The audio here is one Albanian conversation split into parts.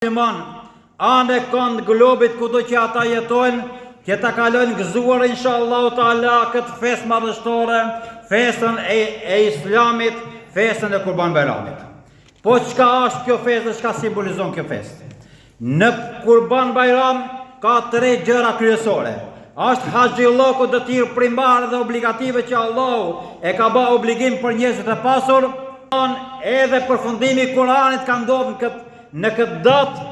Anë e kënd globit kudo që ata jetojnë, që ta kalojnë gëzuar inshallah taala këtë festë madhështore, festën e Islamit, festën e Kurban Bayramit. Po çka është kjo festë, çka simbolizon kjo festë? Në Kurban Bayram ka 3 gjëra kryesore. Është haxhilloku detyrë primare dhe obligative që Allahu e ka bë obligim për njerëzit e pasur, edhe përfundimi i Kuranit ka ndodhur në këtë datë.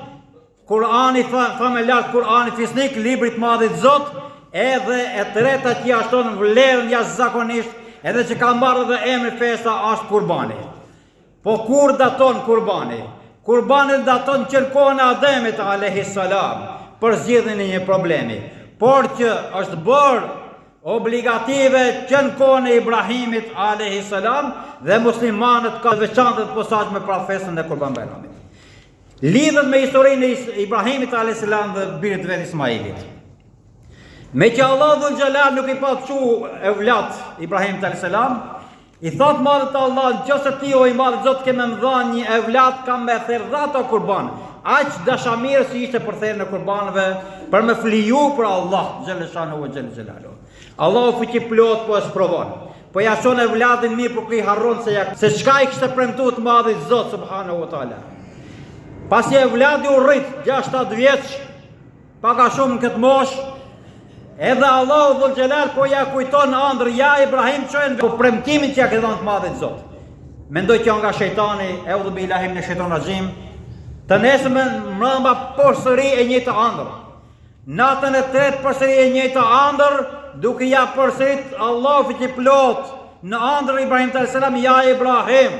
Kurani tha me lartë Kurani fisnik, librit madhit Zot, edhe e treta që jashton vlerën jashtëzakonisht, edhe që ka marrë dhe emrin festa është Kurbani. Po kur daton Kurbani? Kurbani daton që në kohën e Ademit alayhis salam, për zgjidhjen e një problemi, por që është bërë obligative që në kohën e Ibrahimit alayhis salam dhe muslimanët ka veçantë të posaçme për festën e Kurban Bayramit. Lidhet me historinë e Ibrahimit a.s. dhe birit vet Ismailit. Me që Allah dhul Gjalal nuk i pa të qu evlat Ibrahimit a.s. I thot madhët Allah, nëse ti o i madhë Zot ke me më dhanë një evlat, kam me therë dhata kurban. Aq dashamirë si ishte për therë në kurbanëve, për me fliju për Allah, Gjeleshanu e Gjelalu. Allah u fuqi plot po e sprovon. Po ja shon evlatin mirë për këj harron se çka i kishte premtuar të madhit Zot subhanahu wa taala. Pasi e vladi u rrit 6-7 vjeç, paka shumë në këtë mosh, edhe Allah dhul Gjelal po ja kujton ëndër, ja Ibrahim qojnë po premtimin që ja ke dhënë të madhit Zot. Mendoj që nga shejtani, eudhu billahi minash shaitanir rajim, të nesëm mbrëmba përsëri e njëjtë ëndër. Natën e tretë përsëri e njëjtë ëndër, duke ja përsërit Allah fiqi plot në ëndër Ibrahim alayhis salam, ja Ibrahim,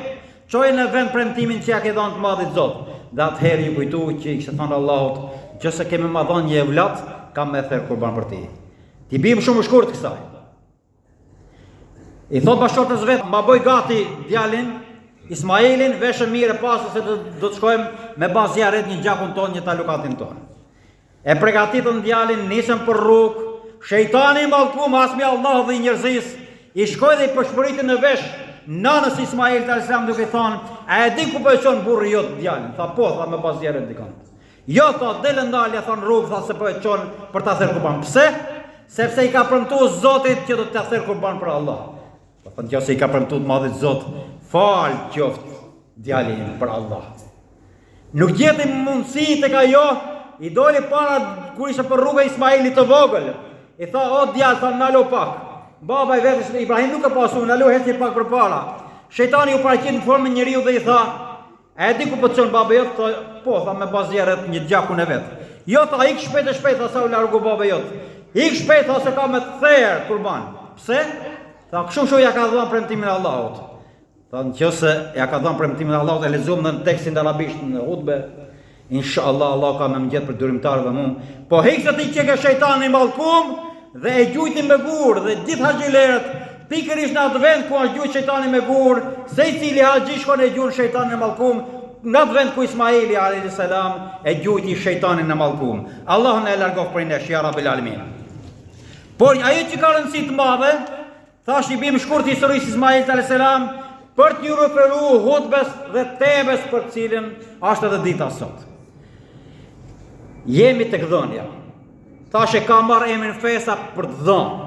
qojnë në vend premtimin që ja ke dhënë të madhit Zot. Dhe atëherë ju kujtu që i kështë thënë Allahut, që se kemi ma dhënë një evlat, kam me therë kurban për ti. Ti bim shumë shkurt kësaj. I thot bashkërtës vetë, ma boj gati djalin, Ismailin, veshë mire pasë se do të shkojmë me bazë zjaret një gjakun tonë, një talukatin tonë. E pregatitën djalin, nisën për rrugë, shejtani mallkum, asmi Allah dhe i njerëzis, i shkoj dhe i përshpëritin në vesh, nanës Ismail të alislam duke thonë, a e di ku po e qonë burri jotë djalin? Tha po, tha me bazë zjerën dikant. Jo, tha, delë ndalja, thonë rrugë, tha se po e qonë për të therë kurban. Pse? Sepse i ka premtu Zotit që do të therë kurban për Allah. Po në qëse i ka premtu të madhit Zot, falë qoftë djalin për Allah. Nuk gjeti mundësi të ka jo, i doli para kur ishe për rrugë Ismailit të vogël. I tha, o djalë, tha nalo pak. Baba i vetës Ibrahim nuk e pasu, në luhet që pak për para. Shejtani u paraqit në formë njeriu dhe i tha, a e di ku po të qonë baba jot? Tha, po, tha me bazë zjerët një gjakun e vetë. Jo, tha, ik shpejt e shpejt, tha sa u largu baba jot. Ik shpejt, tha se ka me të therë kurban. Pse? Tha, kështu ja ka dhënë premtimin e Allahut. Tha, nëse ja ka dhënë premtimin e Allahut, e lexuam në tekstin arabisht në hutbe, inshallah Allah ka më gjetë për durimtarëve mua. Po hekse ti që ke shejtani mallkum, dhe e gjujti me gur, dhe gjithë haxhilerët, pikërisht në atë vend ku është gjujt shejtani me gur, se i cili haxhi shkon e gjujt shejtanin e mallkum, në atë vend ku Ismaili alayhis salam e gjujti shejtanin e mallkum. Allah na e largof prej nesh, ya Rabbil Alamin. Por ajo që ka rëndësi të madhe, thash i bim shkurt historisë Ismailit alayhis salam, për t'ju referu hutbes dhe temës për cilën është edhe dita sot. Jemi tek dhënia. Thashe ka marrë emrin festa për të dhënë.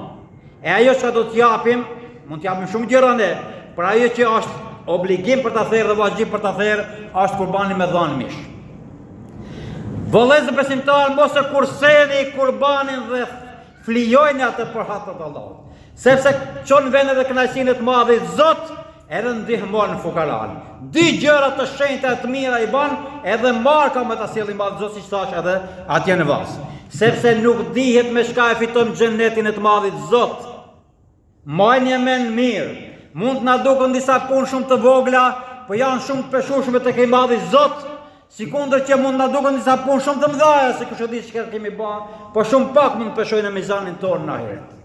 E ajo që do t'japim, mund t'japim shumë gjëra ne, për ajo që është obligim për ta therë dhe vazhdim për ta therë, është kurbani me dhënë mish. Vëllezër besimtar, mos e kurseni kurbanin dhe flijojnë atë për hatër të Allahut. Sepse çon vende dhe kënaqësinë të madhe Zot, edhe ndihmon fukaran. 2 gjëra të shenjta të mira i bën, edhe marka me ta sjellin madh Zot, siç thash edhe atje në vas. Sepse nuk dihet me shka e fitojmë xhenetin e të madhit Zot. Majnje men mirë, mund të na duken disa punë shumë të vogla, po janë shumë të peshueshme tek i madhi Zot, sikundër që mund na duken disa punë shumë të mëdha, se kush e di çka kemi bën, po shumë pak mund të peshojnë në mizanin tonë në ahiret.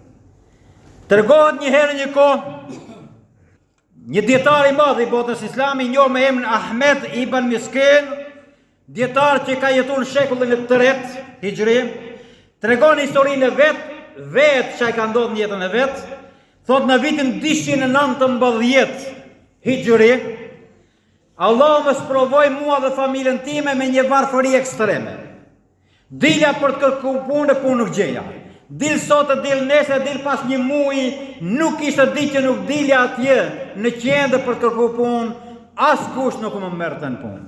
Tregohet një herë një kohë, një dietar i madh i botës islame, i njohur me emrin Ahmed ibn Miskin, dietar që ka jetuar në shekullin e 3 Hijri, tregon historinë e vet që ka ndodhur në jetën e vet. Thot në vitin 219 Hijri, Allah më sprovoj mua dhe familjen time me një varfëri ekstreme. Dilja për të kërku punë nuk gjeja. Dil sot e dil nese, dil pas një muji, nuk ishte di që nuk dilja atje në qendër për të kërku punë, as kush nuk më merrte në punë.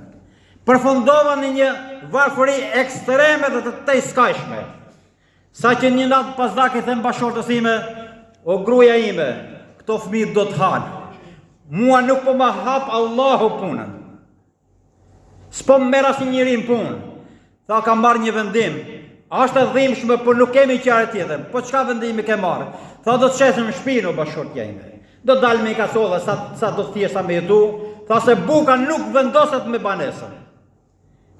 Përfundova në një varfëri ekstreme dhe të tejskajshme. Sa që një natë pas dake them bashortës ime, o gruaja ime, këto fëmijë do të hanë. Mua nuk po ma hap Allahu punën. S'po më merr asnjë njeri në punë. Tha ka marrë një vendim. Ashtë e dhimbshme, por nuk kemi qarë tjetër. Po çka vendimi ke marrë? Tha do të shesim në shtëpinë o bashortja ime. Do dalë me kasolla sa do të thjesha me jetu. Tha se buka nuk vendoset me banesën.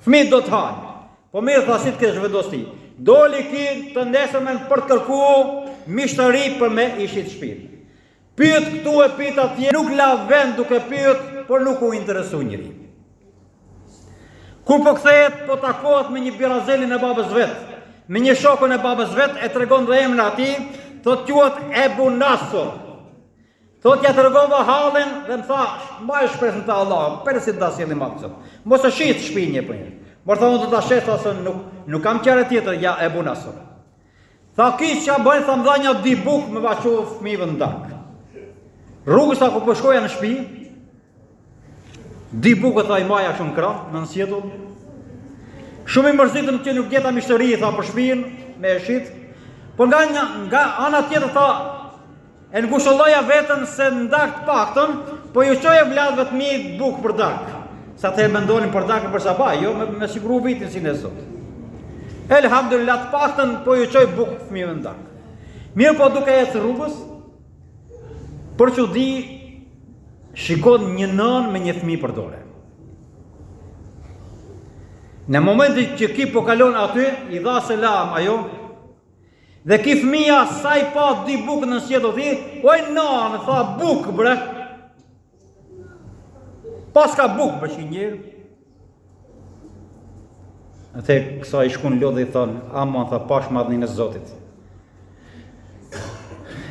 Fëmijët do të hanë. Po mirë, tha si të kesh vendos ti. Doli ki të nesërmen për të kërku mishtëri për me ishit shtëpinë. Pyet këtu e pyet atje, nuk la vend duke pyet, por nuk u interesu njëri. Kur po kthehet, po takohet me një birazelin e babës vet, me një shokun e babës vet, e tregon dhe emrin atij, thot quhet Ebu Nasr. Thot ja tregova hallin dhe më tha, mbaj shpresën te Allah, përse ta sjellim maksimum. Mos e shit shtëpinë për një. Por tha unë do ta shes ose nuk kam qare tjetër, ja Ebu Nasr. Tha kish ç'a bën, tha më dha një di buk me vaqu fëmijëve ndak. Rrugës sa ku po shkoja në shtëpi, di bukët tha i maja shumë krah, në nësjetull. Shumë i mërzitëm që nuk gjeta mishtëri, tha për shtëpinë, me e shit. Por nga ana tjetër tha, e ngushëlloja vetën se ndak të paktën, po ju qoja vladëve të mi bukë për dak. Sa të mendonin për dakë për sabaj, jo me siguru vitin si në sot. Elhamdulillah të paktën, po ju qoj bukë fëmijëve ndak. Mirë po duke ecë rrugës, për që di, shikon një nën me një fëmijë për dore. Në momentin që ki po kalon aty, i dha selam ajo, dhe ki fëmija sa i pa di bukë në sjetë o ti, oj nanë, tha bukë bre. Pas ka bukë për që njërë. Ate kësa i shkun lodhe i thonë, aman, tha pash madhnin e Zotit.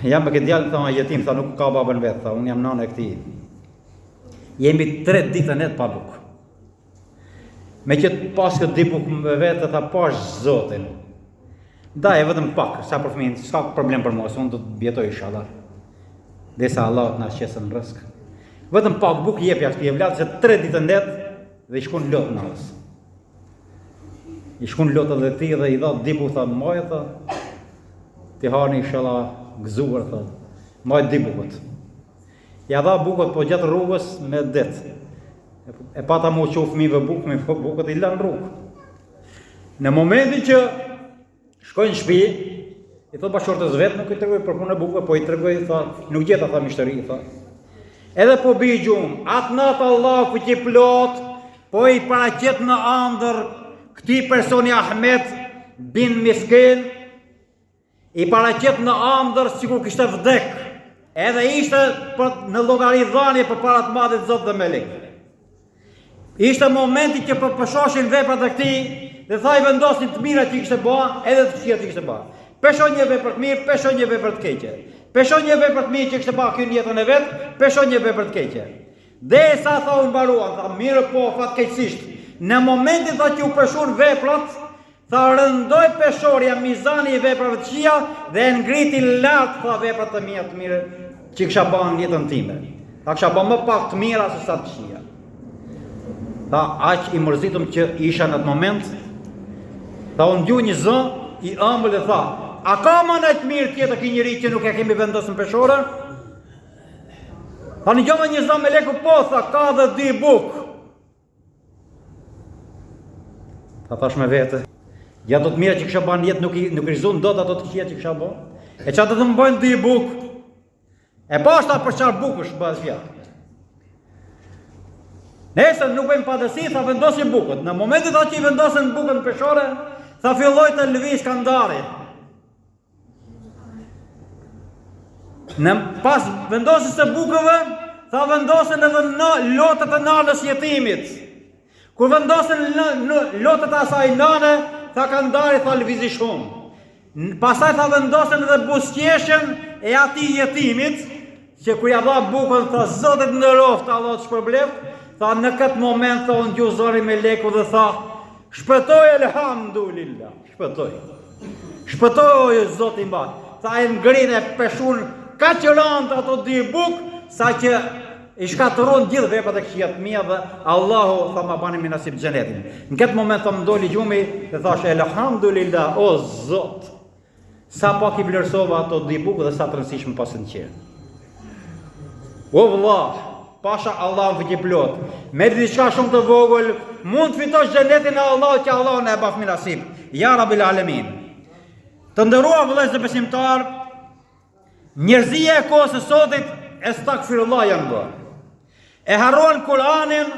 Jam me këtë djallë, tha jetim, tha nuk ka babën vetë, tha unë jam nane e këti. Jemi 3 ditën e të pa bukë. Me që pas këtë di bukë me vetë, tha pash Zotin. Da, e vetëm pak, sa për fëmijën, s'ka problem për mos, unë do të bjetoj inshallah. Desa Allah të na qesën në rësk. Vetëm pak bukë jepja këtë vladë, se 3 ditë ndetë dhe i shkun lotë në alës. I shkun lotë dhe ti dhe i dha dibu, tha, majë, tha, ti harni inshallah gëzuar, tha, majë di bukët. Ja dha bukët, po gjatë rrugës me detë. E pata mu që u fëmijëve bukë, me bukët i lanë rrugë. Në momentin që shkojnë në shtëpi, i thot bashortës vetë, nuk i tregoj për punë e bukëve, po i tregoj, tha, nuk gjeta, tha, mishtëri, tha. Edhe po bi gjumë, atë natë Allah fuqi plot, po i paraqet në andër këti personi Ahmet bin Miskin, i paraqet në andër sikur kishte vdek, edhe ishte në llogaridhanie për para të madhit Zot dhe Melek. Ishte momenti që përpëshoshin veprat e këtij dhe tha i vendosin të mira që i kishte bë, edhe të këqija që i kishte bë. Peshon një vepër të mirë, peshon një vepër të keqe. Peshon një vepër të mirë që kishte bë këtu në jetën e vet, peshon një vepër të keqe. Derisa tha u mbaruan, tha mirë po fatkeqësisht. Në momentin tha që u peshon veprat, tha rëndoi peshorja mizani i veprave të këqija dhe ngriti lart tha veprat të mira që kisha bën në jetën time. Tha kisha bën më pak të mira se sa të këqija. Tha aq i mërzitëm që isha në atë moment. Tha unë dju një zë i ëmbël dhe tha, a ka më në të mirë tjetër ki njëri që nuk e kemi vendosën peshore? Tha një gjoma një zë me leku po, tha ka dhe 2 bukë. Tha thash me vete, ja do të mira që kësha ban jetë nuk rizun do të ato të këshia që kësha ban. E qa të të më bëjnë 2 bukë? E pa është ta për qarë bukësh bëzë fjallë. Nesër nuk bëjmë padësi, tha vendosin bukët. Në momentit ta që i vendosin bukën peshore, tha filloj të lëviz kandari. Në pas vendosin se bukëve, tha vendosin edhe në lotët e nanës jetimit. Kur vendosin në lotët e asaj nane, tha kandari, tha lëvizi shumë. Pasaj tha vendosin edhe busqeshen e ati jetimit, që kur ja dha bukën, tha Zotit në roftë, Allah të shpërbleft, Tha në këtë moment, tha unë gju zëri me leku dhe tha, shpëtoj elhamdulillah, shpëtoj. Shpëtoj Zoti i Madh. Tha e ngrin e peshun ka qëlant ato dy buk, sa që i shkatëron gjithë veprat e këqija të mia dhe Allahu tha ma bani mi nasib xhenetin. Në këtë moment tha më doli gjumi dhe thash elhamdulillah, o Zot, sa pak i vlerësova ato dy buk dhe sa të rëndësishme pasën qenë. O vëllah, pasha Allah në plot, me diçka shumë të vogël, mund të fitosh xhenetin e Allahut që Allah në e baf mi nasib. Ja Rabbil Alamin. Të ndëruar vëllezër besimtar, njerëzia e kohës së sotit estakfirullah janë bërë. E harruan Kur'anin,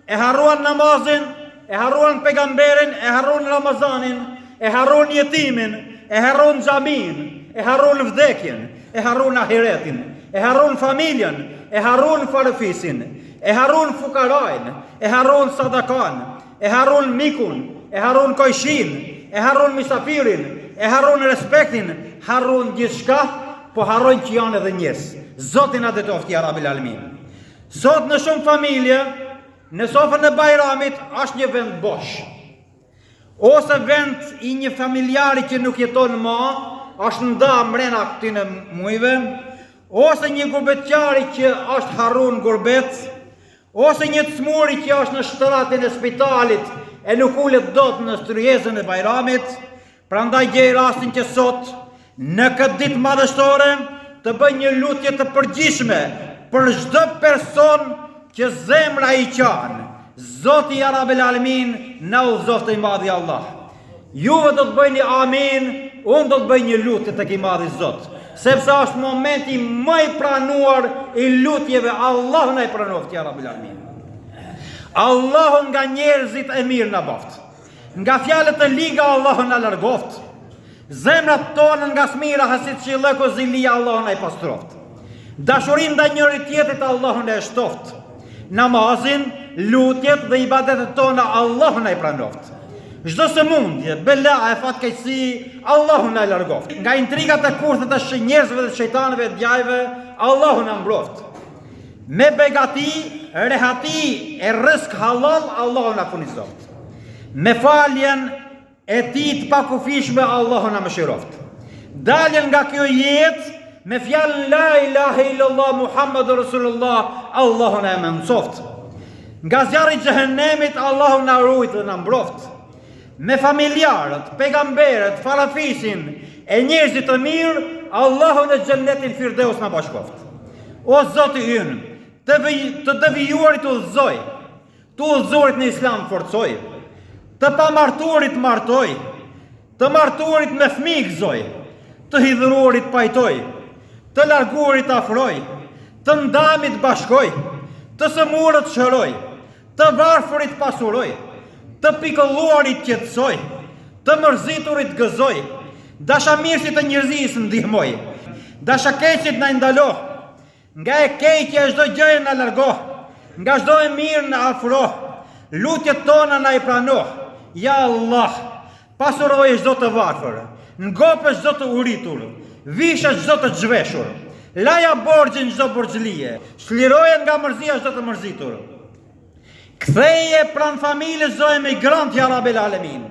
e harruan namazin, e harruan pejgamberin, e harruan Ramazanin, e harruan jetimin, e harruan xhamin, e harruan vdekjen, e harruan ahiretin, e harruan familjen, e harruan farafisin, e harruan fukarajn, e harruan sadakan, e harruan mikun, e harruan kojshin, e harruan misafirin, e harruan respektin, harruan gjithçka, po harrojnë që janë edhe njerëz. Zotin na detofti ja Rabbil Alamin. Sot në shumë familje, në sofën e Bajramit, është një vend bosh. Ose vend i një familjari që nuk jeton më, është nda mrena këtyne mujve, ose një gurbetqari që është harrun gurbet, ose një të smuri që është në shtratin e spitalit e nuk ullet dot në stryezën e Bajramit. Prandaj gjej rastin që sot, në këtë ditë madhështore, të bëj një lutje të përgjithshme për çdo person që zemra i qanë. Zoti ja Rabbil Alamin na udhëzoft i madhi Allah. Juve do të bëjni amin, unë do të bëj një lutje tek i madhi Zot, sepse është momenti më i pranuar i lutjeve. Allah na i pranoft ja Rabbil Alamin. Allahu nga njerëzit e mirë na boft. Nga fjalët e liga Allahu na largoft. Zemrat tonë nga smira hasit që lëko zilia Allah në i pastroft. Dashurin dhe njëri tjetrit Allah në e shtoft. Namazin, lutjet dhe ibadetet tona Allah në i pranoft. Çdo sëmundje, bela e fatkeqësi Allah në i largoft. Nga intrigat e kurthet e njerëzve dhe shejtanëve e djajve Allah në mbroft. Me begati, rehati e rësk halal Allah në funizoft. Me faljen e ti të pakufishme Allahu na mëshiroft. Daljen nga kjo jetë me fjalën la ilahe illallah Muhammadur Rasulullah Allahu na mënsoft. Nga zjarri i xhehenemit Allahu na ruajt dhe na mbroft. Me familjarët, pejgamberët, farafisin e njerëzit të mirë Allahu në xhennetin Firdeus na bashkoft. O Zoti ynë, të devijuarit udhëzoj, të udhëzuarit në Islam forcoj, të pamartuarit martoj, të martuarit me fëmijë gëzoj, të hidhuruarit pajtoj, të larguarit afroj, të ndamit bashkoj, të sëmurët shëroj, të varfërit pasuroj, të pikëlluarit qetësoj, të mërziturit gëzoj, dashamirësit e njerëzisë ndihmoj, dashakeqit na ndaloh, nga e keqja çdo gjë na largoh, nga çdo e mirë na afroh, lutjet tona na i pranoh. Ja Allah, pasuroj çdo të varfër, ngopë çdo të uritur, visha çdo të zhveshur, laja borxhin çdo borxhlie, shliroje nga mërzia çdo të mërzitur. Ktheje pran familjes çdo emigrant ja Rabbil Alamin.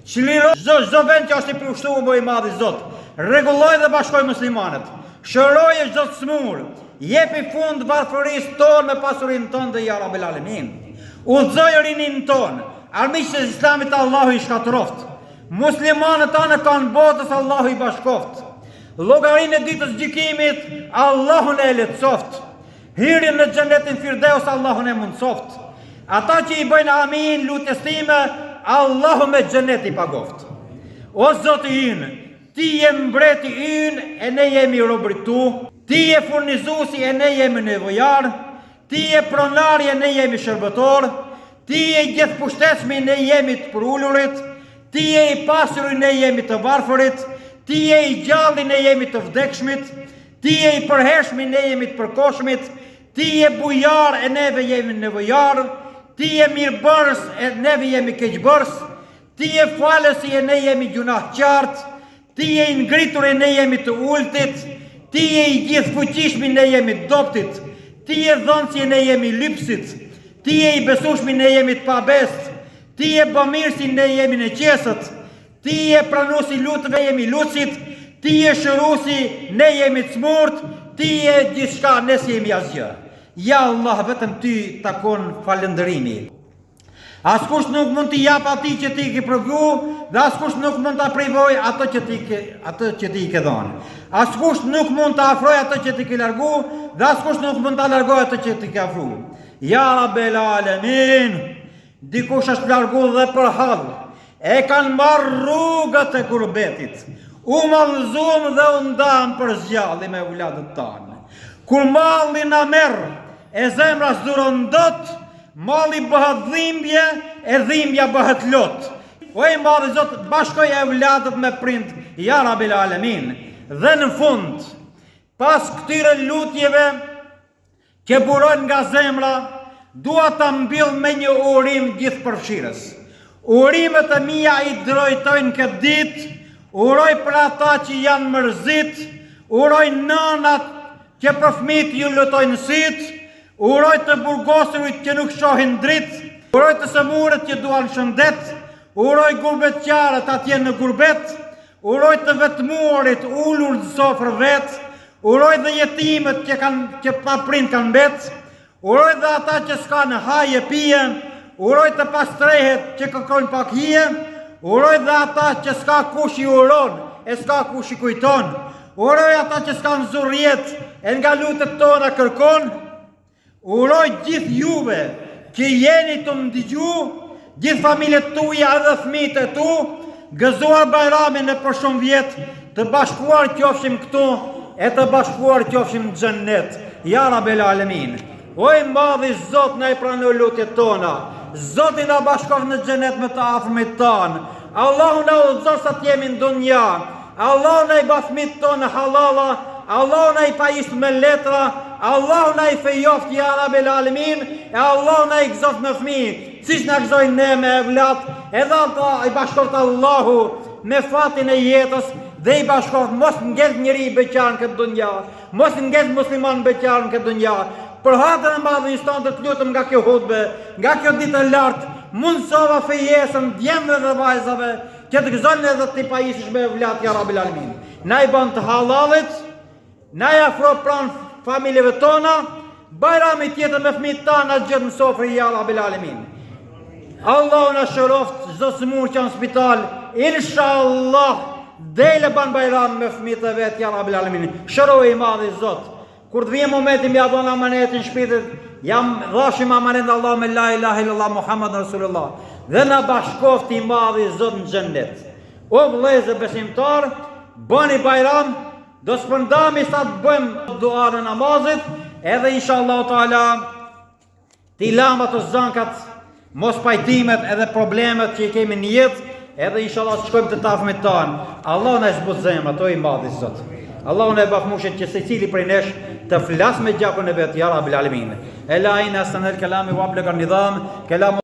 Shliro çdo vend që është i pushtuar më i madh i Zot. Rregulloj dhe bashkoj muslimanët. Shëroje çdo të smur, jepi fund varfërisë tonë me pasurinë tonë dhe ja Rabbil Alamin. Udhëzoj rinin tonë. Armiqtë e Islamit Allahu i shkatëroft. Muslimanët tanë kanë botës Allahu i bashkoft. Llogarinë e ditës gjykimit Allahu e lehtësoft. Hyrjen në xhenetin Firdeus Allahu e mundsoft. Ata që i bëjnë amin lutjes time Allahu me xhenet i pagoft. O Zoti ynë, ti je mbreti ynë e ne jemi robërit tu. Ti je furnizuesi e ne jemi nevojar. Ti je pronari e ne jemi shërbëtor. Ti je gjithë pushtetshmi, ne jemi të përullurit. Ti je i pasuri, ne jemi të varfërit. Ti je i gjalli, ne jemi të vdekshmit. Ti je i përhershmi, ne jemi të përkoshmit. Ti je bujar, e neve jemi nevojar. Ti je mirëbërës, e neve jemi keqbërës. Ti je falësi, e ne jemi gjunah qartë. Ti je i ngritur, e ne jemi të ultit. Ti je i gjithë fuqishmi, ne jemi të doptit. Ti je dhënësi, e ne jemi lypsit. Ti je I besueshmi, ne jemi të pabest. Ti je bamirësi, ne jemi në qesët. Ti je pranuesi lutëve, ne jemi lutësit. Ti je shëruesi, ne jemi të smurt. Ti je gjithçka, ne jemi asgjë. Ja Allah, vetëm ty takon falëndërimi. Askush nuk mund t'i jap atij që ti ke provu, dhe askush nuk mund ta privoj atë që ti ke dhënë. Askush nuk mund ta afroj atë që ti ke largu, dhe askush nuk mund ta largoj atë që ti ke afruar. Ja Rabbel Alamin, dikush është largu dhe për hall, e kanë marrë rrugët e gurbetit, u mallëzuam dhe u ndam për zgjalli me vladët tanë. Kur malli na merr, e zemra s'duron dot, malli bëhet dhimbje, e dhimbja bëhet lot. O I madhi Zot, bashkoj e vladët me prind, ja Rabbel Alamin. Dhe në fund, pas këtyre lutjeve që burojnë nga zemra, dua ta mbill me një urim gjithë përfshirës. Urimet e mia I drejtojnë këtë ditë, uroj për ata që janë mërzit, uroj nënat që për fëmijët ju lutojnë syt, uroj të burgosurit që nuk shohin dritë, uroj të sëmurët që duan shëndet, uroj gurbetqarët atje në gurbet, uroj të vetmuarit ulur në sofrë vet, uroj dhe jetimet që pa prind kanë mbet, uroj dhe ata që s'kan haje pije, uroj të pastrehet që kërkojnë pak hije, uroj dhe ata që s'ka kush I uron, e s'ka kush I kujton, uroj ata që s'kan zurjet, e nga lutët tona kërkon, uroj gjithë juve që jeni të më dëgju, gjithë familjet tuja edhe fëmijët e tu, gëzuar Bajramin e për shumë vjetë, të bashkuar qofshim këtu, e të bashkuar qofshim në xhennet. Ja Rabbel Alamin. O I madhi Zot, na I pranoj lutjet tona. Zoti na bashkof në xhennet me të afërmit tanë. Allahu na udhëzon sa të jemi në dunja. Allahu na I bë fëmijët tonë halala. Allahu na I pajis me letra. Allahu na I fejoft, ja Rabbel Alamin. E Allahu na I gëzoft me fëmijë. Siç na gëzojnë ne me evlat, edhe ata I bashkoft Allahu me fatin e jetës, dhe I bashkoft mos ngel njëri beqar në këtë dunja, mos ngel musliman beqar në këtë dunja. Për hatën e madhe instante të lutem nga kjo hutbe, nga kjo ditë e lartë, mundsova fejesën djemve dhe vajzave, që të gëzojnë edhe të I pajisësh me evlat, ja Rabbel Alamin. Na I bën të halalit, na I afro pranë familjeve tona, Bajrami tjetër me fëmijët tanë gjithë në sofrë, ja Rabbel Alamin. Allahu na shëroft çdo smur që në spital, inshallah dele ban Bajram me fëmijët e vet, ja Rabbel Alamin. Shëroj I madhi Zot. Kur të vjen momenti më ia dhon amanetin shpirtit, jam dhashim amanet Allah me la ilaha illallah Muhammad Rasulullah. Dhe na bashkoft I madhi Zot në xhennet. O vëllezër besimtar, bëni Bajram, do shpërndami sa të bëjmë dua në namazit, edhe inshallah taala ti lama të zankat, mos pajtimet edhe problemet që I kemi në jetë, edhe inshallah shkojmë të tafmit tanë. Allah na zbut zemrat, o I madhi Zot. Allahu na bafmushet që secili prej nesh të flas me gjakun e vet, ja Rabbel Alamin. Ela ina sanal kalami wa ablaga nizam kalam